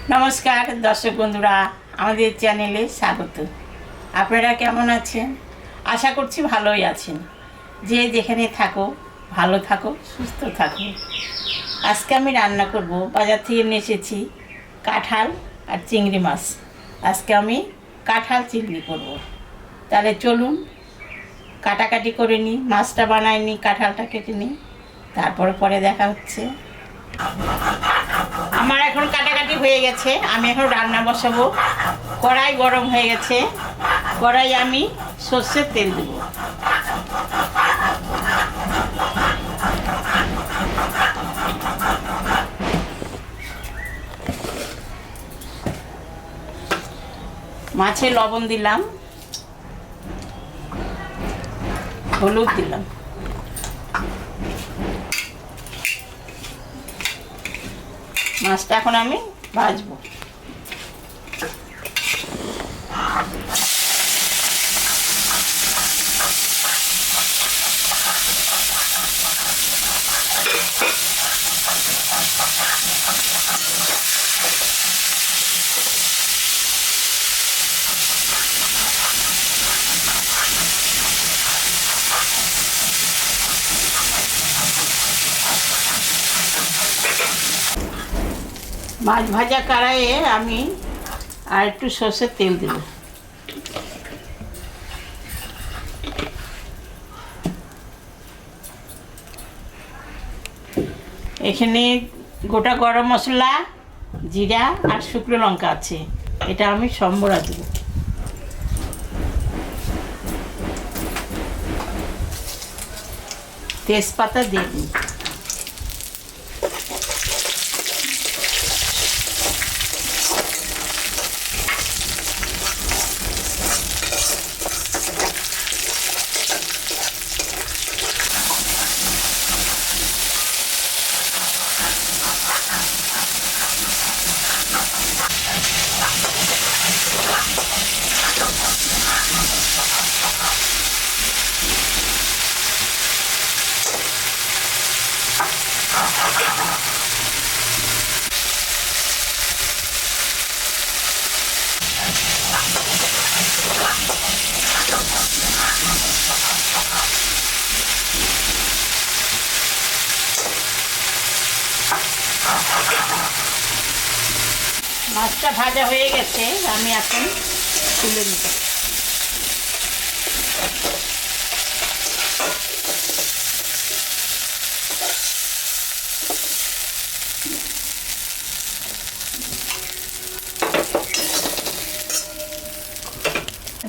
নমস্কার দর্শক বন্ধুরা, আমাদের চ্যানেলে স্বাগত। আপনারা কেমন আছেন? আশা করছি ভালোই আছেন। যে যেখানে থাকো ভালো থাকো, সুস্থ থাকো। আজকে আমি রান্না করব, বাজার থেকে নিয়ে এসেছি কাঁঠাল আর চিংড়ি মাছ। আজকে আমি কাঁঠাল চিংড়ি করব। তাহলে চলুন কাটাকাটি করে নিই, মাছটা বানাই নিই, কাঁঠালটা কেটে নিই, তারপরে পরে দেখা হচ্ছে। আমার এখন কাটাকাটি হয়ে গেছে, আমি এখন রান্না বসাবো। কড়াই গরম হয়ে গেছে, কড়াই আমি সর্ষের তেল দেব। মাছে লবণ দিলাম, হলুদ দিলাম, মাছটা এখন আমি ভাজবো। মাছ ভাজা কড়াইয়ে আমি আর একটু সর্ষের তেল দেব। এখানে গোটা গরম মশলা, জিরা আর শুকনো লঙ্কা আছে, এটা আমি সম্বরা দেব। তেজপাতা দিয়ে দিই। মাছটা ভাজা হয়ে গেছে, আমি এখন তুলে নিব।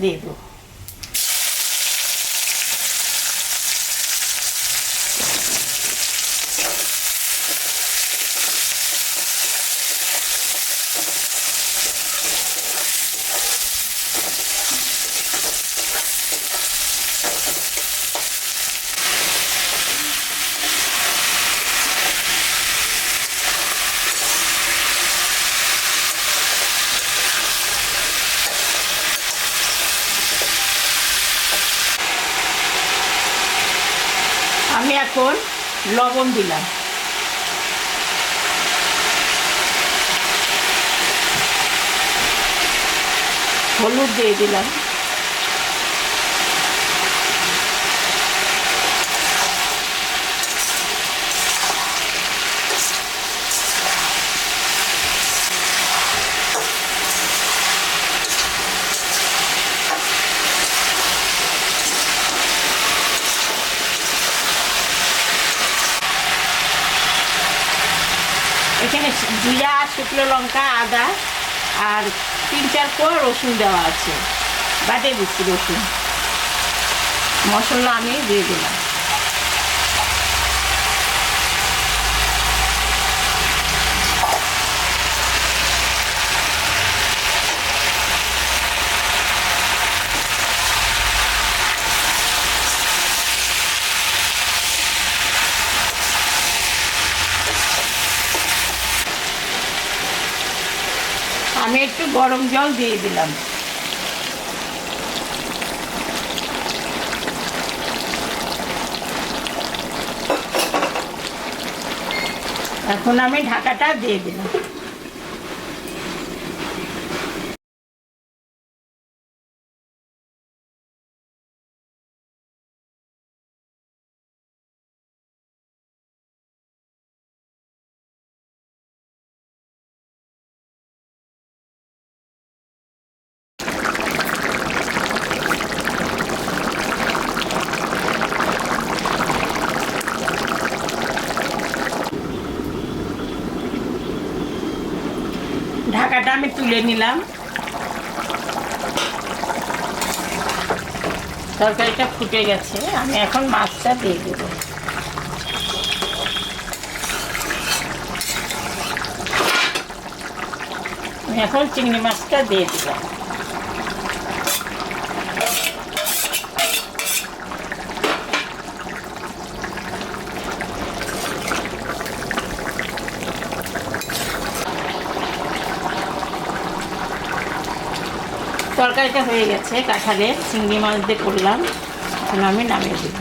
দিয়ে দেবো। আমি এখন লবণ দিলাম, হলুদ দিয়ে দিলাম, এখানে জিরা, শুকনো লঙ্কা, আদা আর 3-4 কোয়া রসুন দেওয়া আছে, বাটে দিচ্ছি রসুন। মশলা আমি দিয়ে দিলাম। আমি একটু গরম জল দিয়ে দিলাম। এখন আমি ঢাকাটা দিয়ে দিলাম। ঢাকাটা আমি তুলে নিলাম। তরকারিটা ফুটে গেছে, আমি এখন মাছটা দিয়ে দেবো। আমি এখন চিংড়ি মাছটা দিয়ে দিলাম। তরকারিটা হয়ে গেছে, কাঁঠালের চিংড়ি মাছ দিয়ে করলাম। এখন আমি নামিয়ে দেব।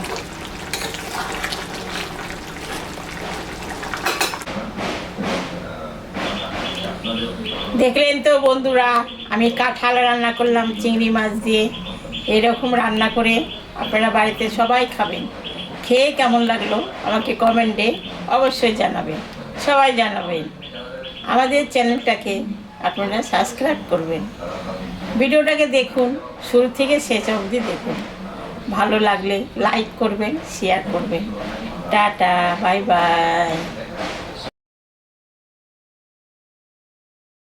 দেখলেন তো বন্ধুরা, আমি কাঁঠাল রান্না করলাম চিংড়ি মাছ দিয়ে। এরকম রান্না করে আপনারা বাড়িতে সবাই খাবেন। খেয়ে কেমন লাগলো আমাকে কমেন্টে অবশ্যই জানাবেন। সবাই জানাবেন। আমাদের চ্যানেলটাকে আপনারা সাবস্ক্রাইব করবেন। ভিডিওটাকে দেখুন, শুরু থেকে শেষ অবধি দেখুন। ভালো লাগলে লাইক করবেন, শেয়ার করবেন। Tata, bye bye.